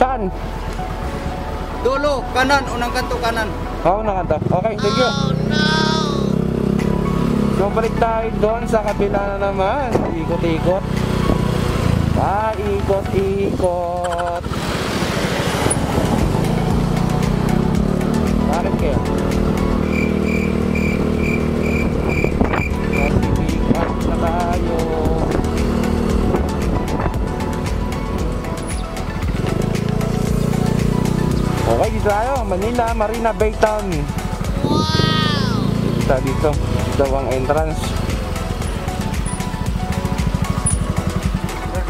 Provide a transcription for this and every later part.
Saan? Dulo, kanan, unang kanto kanan. Oo, nakanta. Okay, thank you. Oh no! So balik tayo doon sa kabila na naman. Ikot-ikot. Ikot-ikot. Bakit kaya? Nasibigat na tayo. Okay, dito tayo. Manila, Marina Bay Town. Wow! Dito dito. Ito ang entrance.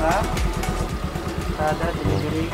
Ha? Ada delivery.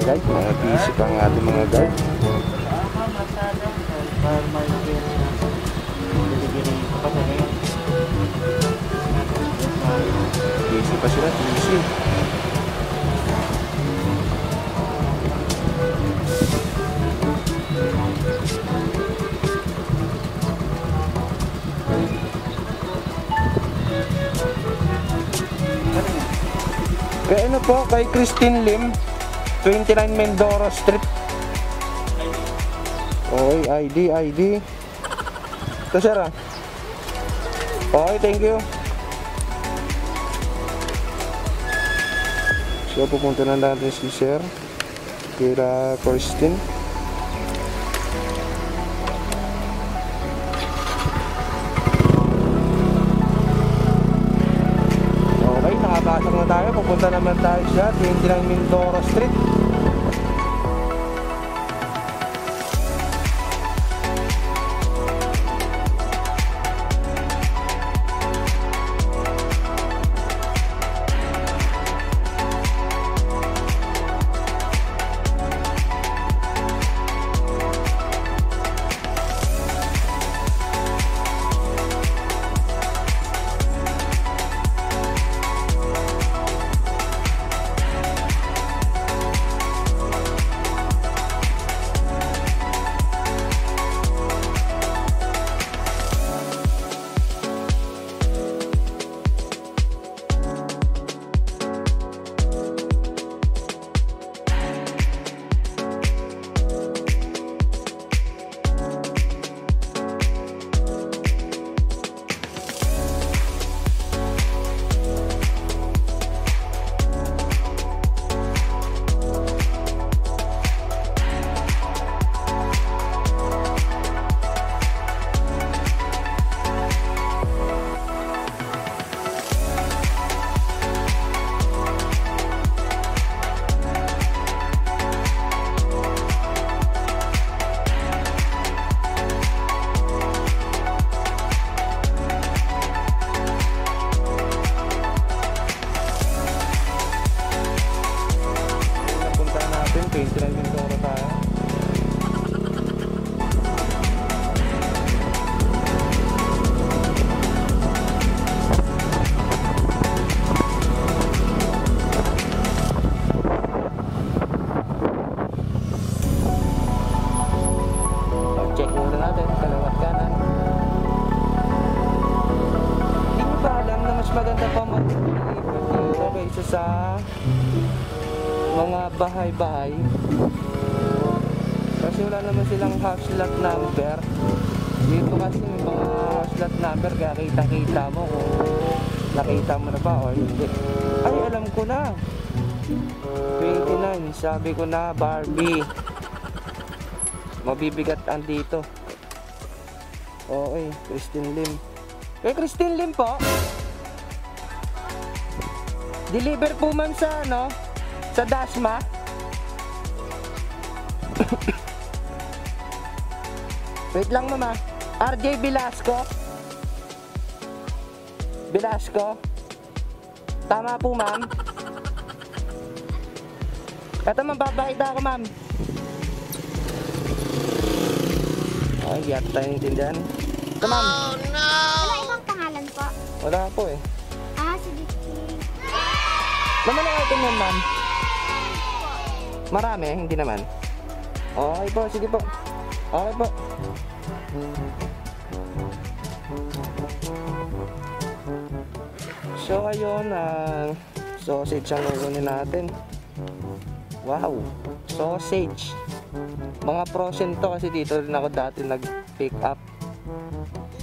Guys, mga busy pa ang ating mga guys. Busy pa sila, busy. Kaya ano po, kay Christine Lim, 29 Mendoro Street. Okay, ID. Ito sir ah. Okay, thank you. So pupunta na natin si sir kila Christine. Okay, nakapasok na tayo. Pupunta naman tayo sa 29 Mendoro Street. Sa mga bahay-bahay kasi wala naman silang house lot number dito. Kasi may mga house lot number kaya kita mo kung nakita mo na ba o hindi. Ay, alam ko na, 29, sabi ko na, Barbie. Mabibigat andito. Okay, Christine Lim. Kay Christine Lim po, deliver po man sa ano, sa Dasma. Wait lang mama. RJ Velasco. Tama po ma'am. Ito ma'am, babakita ako ma'am. Ay, di yata tayo naintindihan. Ito, ma'am. Wala ibang pangalan po. Wala po eh. Sige. Ma'am, anong item yan, ma'am? Marami, hindi naman. Okay po, sige po. Okay po. So, ayun, sausage ang kukunin natin. Wow, sausage. Mga frozen to kasi dito rin ako dati nag-pick up.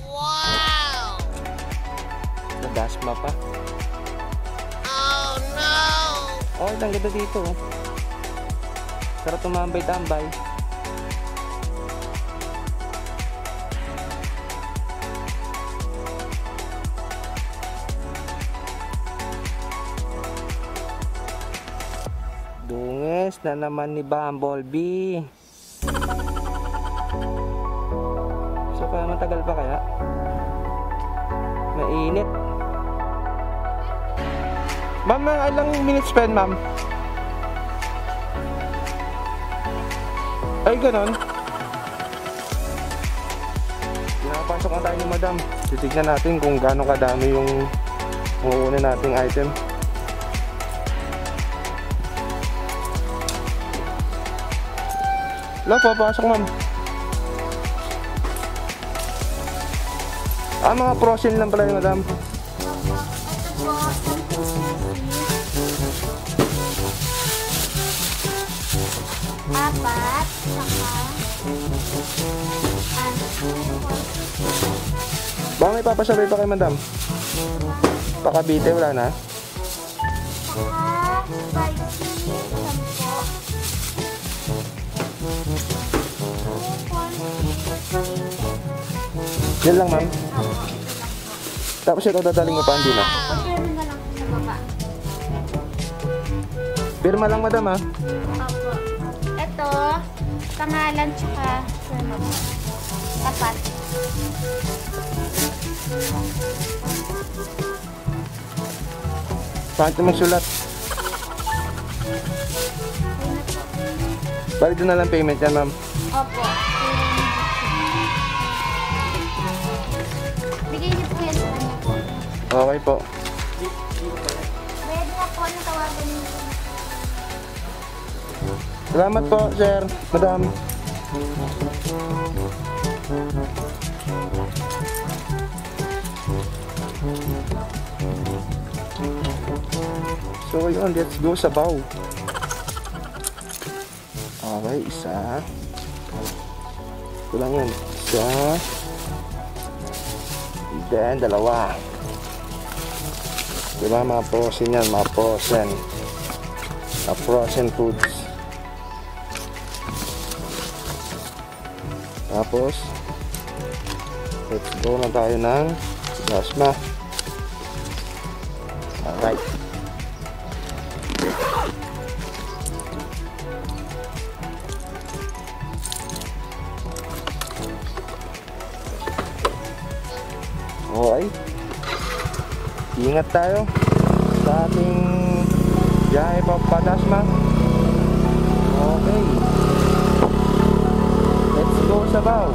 Wow! Nadasma pa. Oh no! Okay, ang ganda dito. Sarap tumambay-tambay. Dungis na naman ni Bumblebee. So kaya matagal pa kaya? Mainit. Ma'am, ilang minutes pa yan, ma'am? Ay, ganon. Pinapasok na tayo ni madam. Titignan natin kung gaano kadami yung kukunin nating item. Wala, papasok, ma'am. Mga frozen lang pala ni madam. Apat, saka Baka may papasabay pa kay madam. Pakabite, wala na. saka spicy, 10. Yan lang, ma'am. Tapos ito dadaling mo pa, hindi na. Pagkano na lang sa baba. Pirma lang, madam, ha. Opo. Ito, pangalan tsaka tapat. Paano magsulat? Bali doon na lang payment yan, ma'am. Opo. Bigay niyo po yan sa kanya po. Okay po. Pwede na po na tawagan niyo. Salamat po, sir. Madam. So yun, let's go sa baw. Okay, isa. Ito lang yun. Isa. Then, dalawa. Diba mga frozen yan, mga frozen. Mga frozen foods. Tapos, let's go na tayo ng lasma. Alright. Okay. Ingat tayo sa ating biyahe pa Dasma. Okay. Let's go sa baw.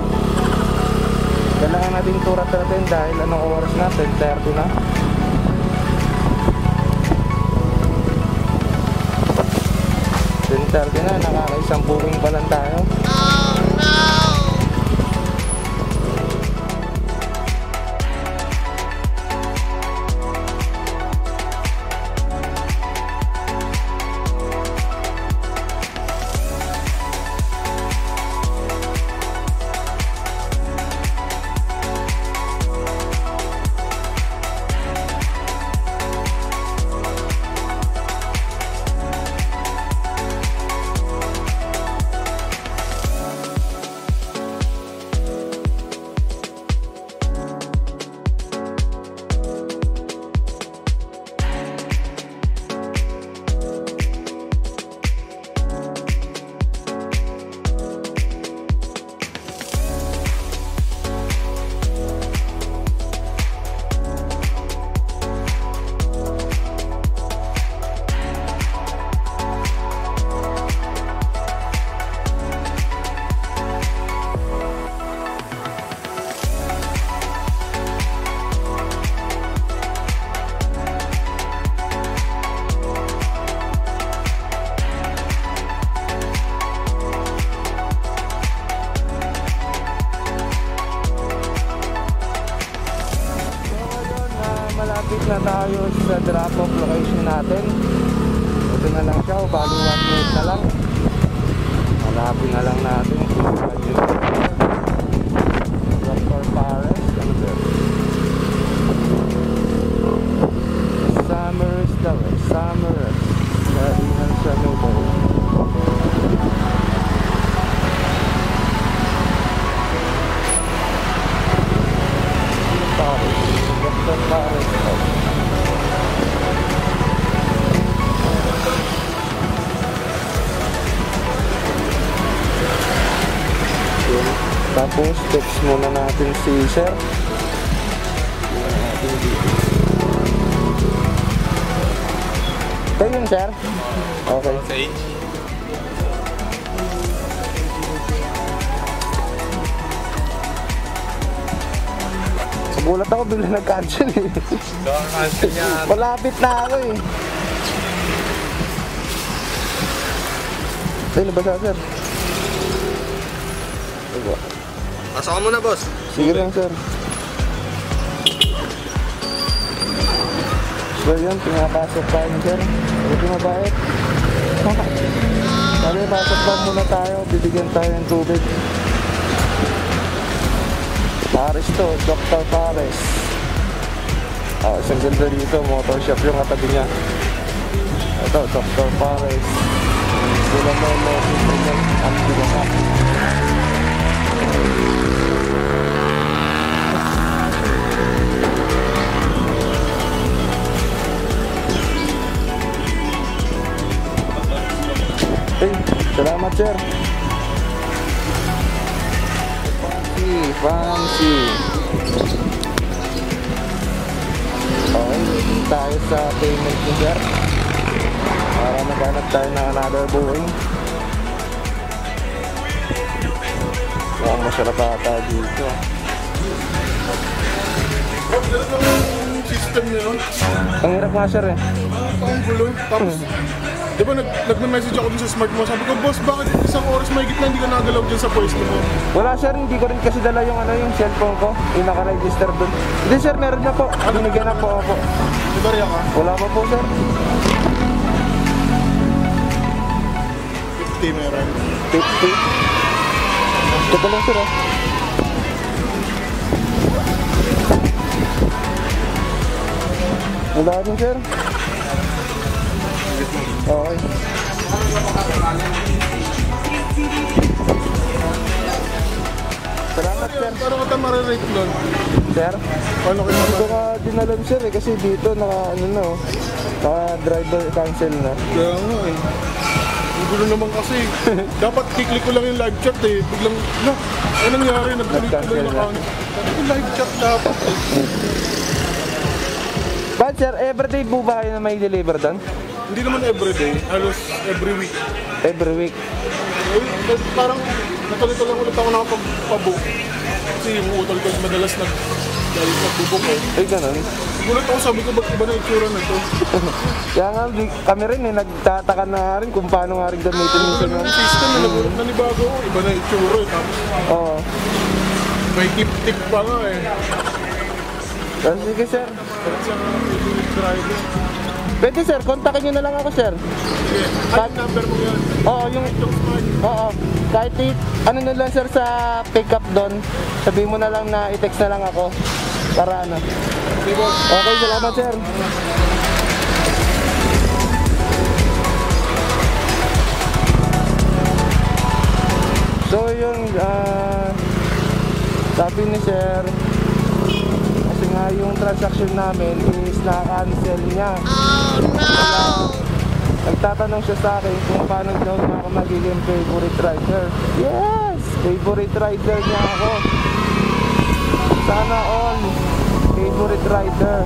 Kailangan natin turat natin dahil anong oras na? 10:30 na. Na, nakakaisang booking pa lang tayo. Oh no! tayo sa drop-off location natin. Ito na lang siya, bali 1 minute na lang. Hanapin na lang natin kung saan yung Dr. Pares. Ano ba? Summer's daw eh, Summer's. Kainan siya noodle. Pares, Dr. Pares. Tapos text muna natin si Sir. Ito yun, Sir? Okay. Nagulat ako, bigla nag-cancel eh. Malapit na ako eh. Ay, nabasa, Sir. Diba? Pasok ka muna, boss. Sige lang, Sir. So yun, pinapasok tayo, Sir. Hindi mabait. Sabi, pasok ba muna tayo, bibigyan tayo ng tubig. Pares to, Dr. Pares. Isang ganda dito, motor shop yung katabi niya. Ito, Dr. Pares. Sila mo, ang pinaka. Hey, salamat, Sir. Fancy. Okay, tayo sa payment ni Sir. Para maghanap tayo ng another buoy. Mukhang masarap ata dito. System niya nun. Ang hirap nga, Sir eh. Ang gulo. Tapos, di ba nag-message ako dun sa smart mo. Sabi ko, boss, bakit isang oras may gitna hindi ka nagalaw dyan sa pwesto mo? Wala, Sir, hindi ko rin kasi dala yung yung cellphone ko, yung naka-register dun. Hindi, Sir, meron na po. Binigyan na po ako. Di ba riya ka? Wala pa po, Sir. 50 meron. 50. Ito pa lang, Sir, ah. Wala din, Sir. Okay. Salamat, Sir. Paano ka tayo marirate nun? Sir? Paano kayo Hindi ko nga dinalam, Sir, eh, kasi dito naka-driver cancel na. Kaya nga eh. Ang gulo naman kasi. Dapat kiklik ko lang yung live chat eh. Biglang, no, ano nangyari? Nag-click ko lang yung account. Yung live chat dapat eh. But, Sir, everyday po ba kayo na may deliver doon? Hindi naman everyday, halos every week. Every week? Eh, parang natulito lang ulit ako nakapagpabook. Kasi yung utol ko madalas nagbubok eh. Ay, ganun. Gulat ako, sabi ko, ba't iba na itsura na ito? Kaya nga, kami rin eh, nagtataka na rin kung paano nga rin gamitin yung Yung system na nagulat na ni Bago, iba na itsura eh. Tapos Oo. may tip-tip pa nga eh. Pero sige, Sir. Kahit sa favorite driver. Pwede, Sir, kontakin nyo na lang ako, Sir. Sige, ay yung number mo yan. Oo, yung... Yung smart. Oo. Kahit ano na lang, Sir, sa pick-up doon, sabihin mo na lang na i-text na lang ako. Para ano. Di ba? Okay, salamat, Sir. So, yun, sabi ni Sir, kasi nga yung transaction namin is na-cancel niya. Nagtatanong siya sa akin kung paano daw niya ako magiging favorite rider. Yes! Favorite rider niya ako. Sana all favorite rider.